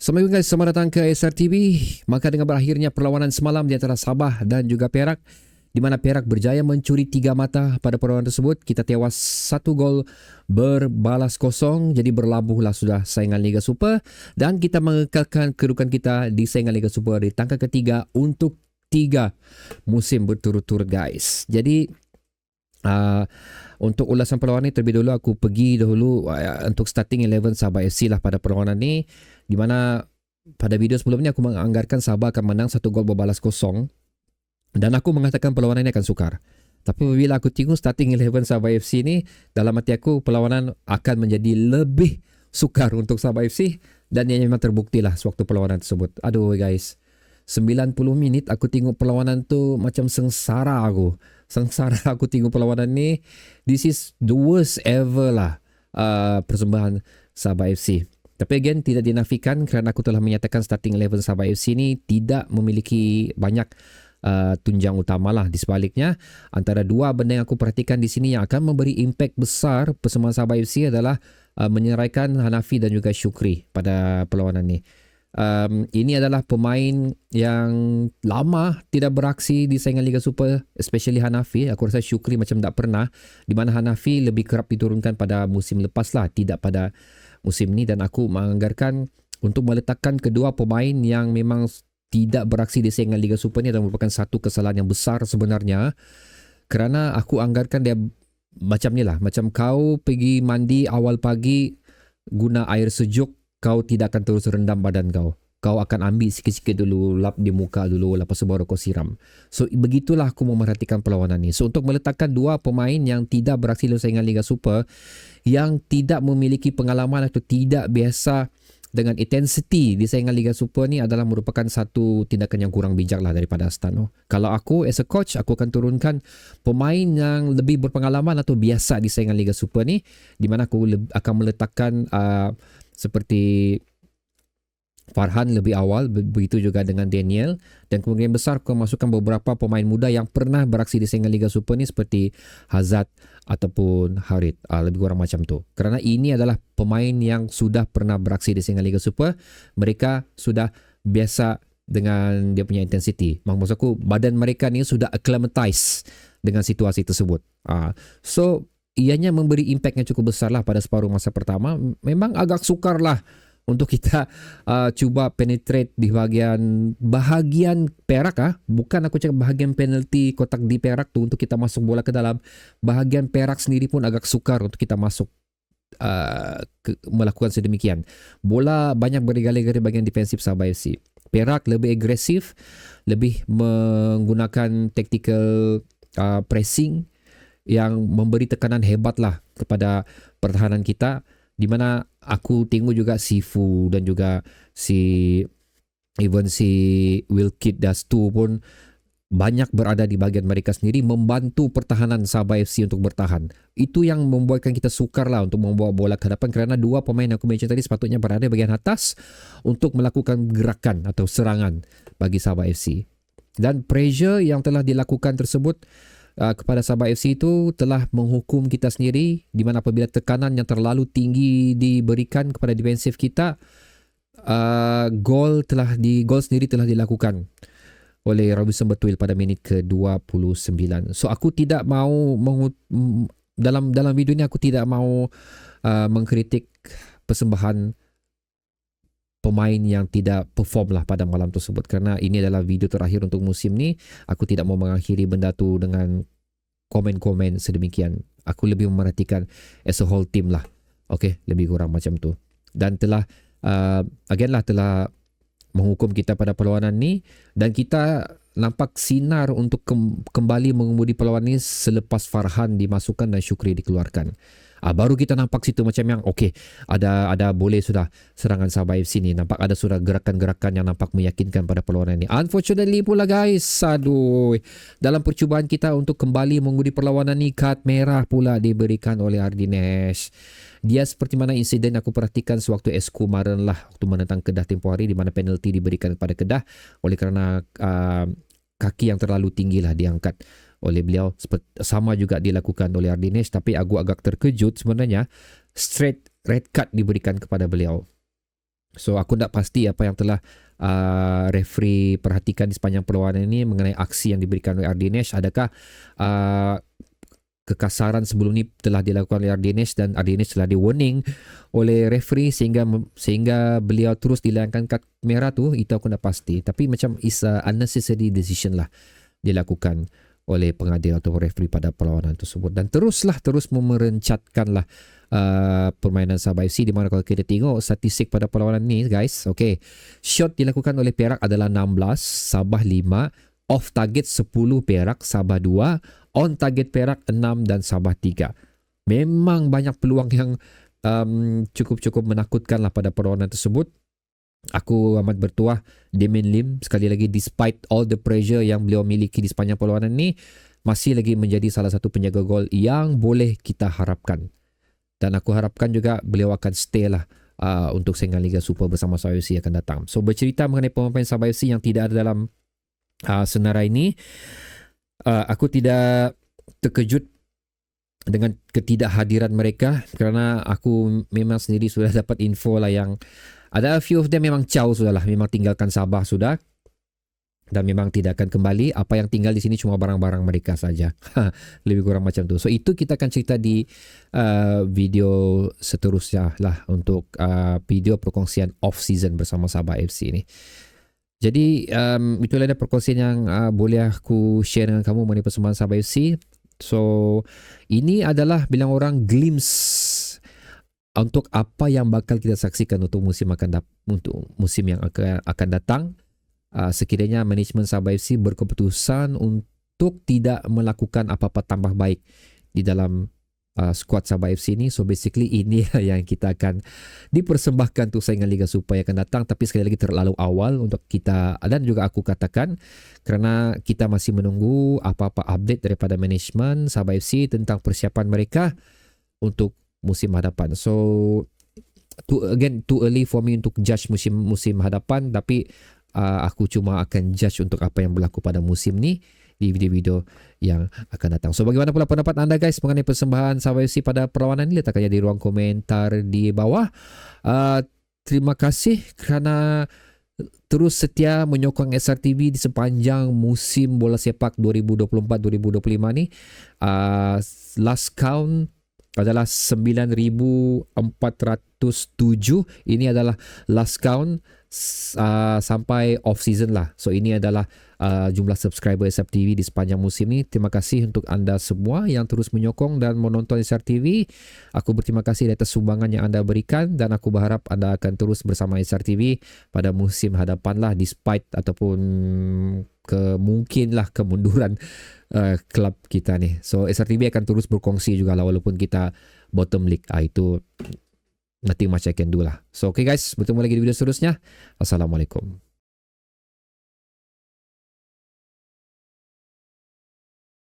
Assalamualaikum guys, selamat datang ke SRTV. Maka dengan berakhirnya perlawanan semalam di antara Sabah dan juga Perak, di mana Perak berjaya mencuri 3 mata pada perlawanan tersebut, kita tewas 1 gol berbalas kosong. Jadi berlabuhlah sudah saingan Liga Super dan kita mengekalkan kedudukan kita di saingan Liga Super di tangga ketiga untuk 3 musim berturut-turut guys. Jadi untuk ulasan perlawanan ni terlebih dahulu aku pergi dahulu untuk starting 11 Sabah FC lah pada perlawanan ni, di mana pada video sebelumnya aku menganggarkan Sabah akan menang 1 gol berbalas kosong dan aku mengatakan perlawanan ini akan sukar. Tapi bila aku tengok starting 11 Sabah FC ni, dalam hati aku perlawanan akan menjadi lebih sukar untuk Sabah FC dan ia memang terbukti lah sewaktu perlawanan tersebut. Aduh guys, 90 minit aku tengok perlawanan tu macam sengsara aku. Sengsara aku tengok perlawanan ni. This is the worst ever lah persembahan Sabah FC. Tapi again, tidak dinafikan kerana aku telah menyatakan starting 11 Sabah FC ni tidak memiliki banyak tunjang utama lah. Di sebaliknya, antara dua benda yang aku perhatikan di sini yang akan memberi impact besar persembahan Sabah FC adalah menyeraikan Hanafi dan juga Syukri pada perlawanan ni. Ini adalah pemain yang lama tidak beraksi di saingan Liga Super, especially Hanafi. Aku rasa Syukri macam tak pernah, di mana Hanafi lebih kerap diturunkan pada musim lepas lah, tidak pada musim ni. Dan aku menganggarkan untuk meletakkan kedua pemain yang memang tidak beraksi di saingan Liga Super ni adalah merupakan satu kesalahan yang besar sebenarnya, kerana aku anggarkan dia macam ni lah, macam kau pergi mandi awal pagi guna air sejuk, kau tidak akan terus rendam badan kau. Kau akan ambil sikit-sikit dulu, lap di muka dulu, lepas tu baru kau siram. So, begitulah aku memerhatikan perlawanan ni. So, untuk meletakkan dua pemain yang tidak beraksi dalam saingan Liga Super, yang tidak memiliki pengalaman atau tidak biasa dengan intensity di saingan Liga Super ni adalah merupakan satu tindakan yang kurang bijak lah daripada Astano. Kalau aku as a coach, aku akan turunkan pemain yang lebih berpengalaman atau biasa di saingan Liga Super ni, di mana aku akan meletakkan seperti Farhan lebih awal, begitu juga dengan Daniel, dan kemungkinan besar aku masukkan beberapa pemain muda yang pernah beraksi di saingan Liga Super ni seperti Hazard ataupun Harit, lebih kurang macam tu. Kerana ini adalah pemain yang sudah pernah beraksi di saingan Liga Super, mereka sudah biasa dengan dia punya intensity. Maksud aku, badan mereka ni sudah acclimatize dengan situasi tersebut. So ianya memberi impact yang cukup besar lah pada separuh masa pertama. Memang agak sukar lah untuk kita cuba penetrate di bahagian Perak. Bukan aku cakap bahagian penalti kotak di Perak tu untuk kita masuk bola ke dalam. Bahagian Perak sendiri pun agak sukar untuk kita masuk melakukan sedemikian. Bola banyak bergelar-gelar bahagian defensif Sabah FC. Perak lebih agresif, lebih menggunakan tactical pressing yang memberi tekanan hebat lah kepada pertahanan kita, di mana aku tengok juga si Fu dan juga si Wilkid Dastu pun banyak berada di bahagian mereka sendiri membantu pertahanan Sabah FC untuk bertahan. Itu yang membuatkan kita sukar lah untuk membawa bola ke hadapan, kerana dua pemain yang aku mention tadi sepatutnya berada di bahagian atas untuk melakukan gerakan atau serangan bagi Sabah FC. Dan pressure yang telah dilakukan tersebut kepada Sabah FC itu telah menghukum kita sendiri, di mana apabila tekanan yang terlalu tinggi diberikan kepada defensif kita, gol sendiri telah dilakukan oleh Robinson Betuil pada minit ke-29. So aku tidak mau dalam video ni aku tidak mau mengkritik persembahan pemain yang tidak perform lah pada malam tersebut, kerana ini adalah video terakhir untuk musim ni. Aku tidak mau mengakhiri benda tu dengan komen-komen sedemikian. Aku lebih memerhatikan as a whole team lah. Okay, lebih kurang macam tu. Dan telah telah menghukum kita pada perlawanan ni, dan kita nampak sinar untuk kembali mengemudi perlawanan ni selepas Farhan dimasukkan dan Syukri dikeluarkan. Baru kita nampak situ macam yang okey, ada boleh sudah serangan Sabah FC ni. Nampak ada sudah gerakan-gerakan yang nampak meyakinkan pada perlawanan ni. Unfortunately pula guys, dalam percubaan kita untuk kembali mengundi perlawanan ni, kad merah pula diberikan oleh Ardinesh. Dia seperti mana insiden aku perhatikan sewaktu AS kemarin lah, waktu menentang Kedah tempoh hari, di mana penalti diberikan kepada Kedah oleh kerana kaki yang terlalu tinggi lah diangkat oleh beliau. Sama juga dilakukan oleh Ardinesh, tapi aku agak terkejut sebenarnya straight red card diberikan kepada beliau. So aku tak pasti apa yang telah referee perhatikan di sepanjang perlawanan ini mengenai aksi yang diberikan oleh Ardinesh. Adakah kekasaran sebelum ni telah dilakukan oleh Ardinesh dan Ardinesh telah di-warning oleh referee sehingga beliau terus dilayangkan kad merah tu? Itu aku tak pasti. Tapi macam is a unnecessary decision lah dilakukan oleh pengadil atau referee pada perlawanan tersebut. Dan terus memerencatkanlah permainan Sabah FC, di mana kalau kita tengok statistik pada perlawanan ni guys, okay, shot dilakukan oleh Perak adalah 16, Sabah 5, off target 10 Perak, Sabah 2, on target Perak 6 dan Sabah 3. Memang banyak peluang yang cukup menakutkan lah pada perlawanan tersebut. Aku amat bertuah Damien Lim sekali lagi, despite all the pressure yang beliau miliki di sepanjang perlawanan ni, masih lagi menjadi salah satu penjaga gol yang boleh kita harapkan. Dan aku harapkan juga beliau akan stay lah untuk saingan Liga Super bersama Sabah FC akan datang. So bercerita mengenai pemain Sabah FC yang tidak ada dalam senarai ini, aku tidak terkejut dengan ketidakhadiran mereka, kerana aku memang sendiri sudah dapat info lah yang ada a few of them memang caw sudah lah, memang tinggalkan Sabah sudah dan memang tidak akan kembali. Apa yang tinggal di sini cuma barang-barang mereka saja. Lebih kurang macam tu. So itu kita akan cerita di video seterusnya lah, untuk video perkongsian off season bersama Sabah FC ni. Jadi itulah ada perkongsian yang boleh aku share dengan kamu mengenai persembahan Sabah FC. So ini adalah bilang orang glimpse untuk apa yang bakal kita saksikan untuk musim yang akan datang. Sekiranya manajemen Sabah FC berkeputusan untuk tidak melakukan apa-apa tambah baik di dalam skuad Sabah FC ni. So basically ini yang kita akan dipersembahkan untuk saingan Liga Super yang akan datang. Tapi sekali lagi terlalu awal untuk kita, dan juga aku katakan, kerana kita masih menunggu apa-apa update daripada manajemen Sabah FC tentang persiapan mereka untuk musim hadapan. So too early for me untuk judge musim hadapan, tapi aku cuma akan judge untuk apa yang berlaku pada musim ni di video-video yang akan datang. So bagaimana pula pendapat anda guys mengenai persembahan Sabah FC pada perlawanan ini? Letakkannya di ruang komentar di bawah. Terima kasih kerana terus setia menyokong SRTV di sepanjang musim bola sepak 2024-2025 ni. Last count adalah 9,407. Ini adalah last count sampai off season lah. So ini adalah jumlah subscriber SRTV di sepanjang musim ni. Terima kasih untuk anda semua yang terus menyokong dan menonton SRTV. Aku berterima kasih atas sumbangan yang anda berikan, dan aku berharap anda akan terus bersama SRTV pada musim hadapan lah, despite ataupun kemungkinlah kemunduran klub kita ni. So SRTV akan terus berkongsi juga lah walaupun kita bottom league. Itu nothing much I can do lah. So okay guys, bertemu lagi di video seterusnya. Assalamualaikum.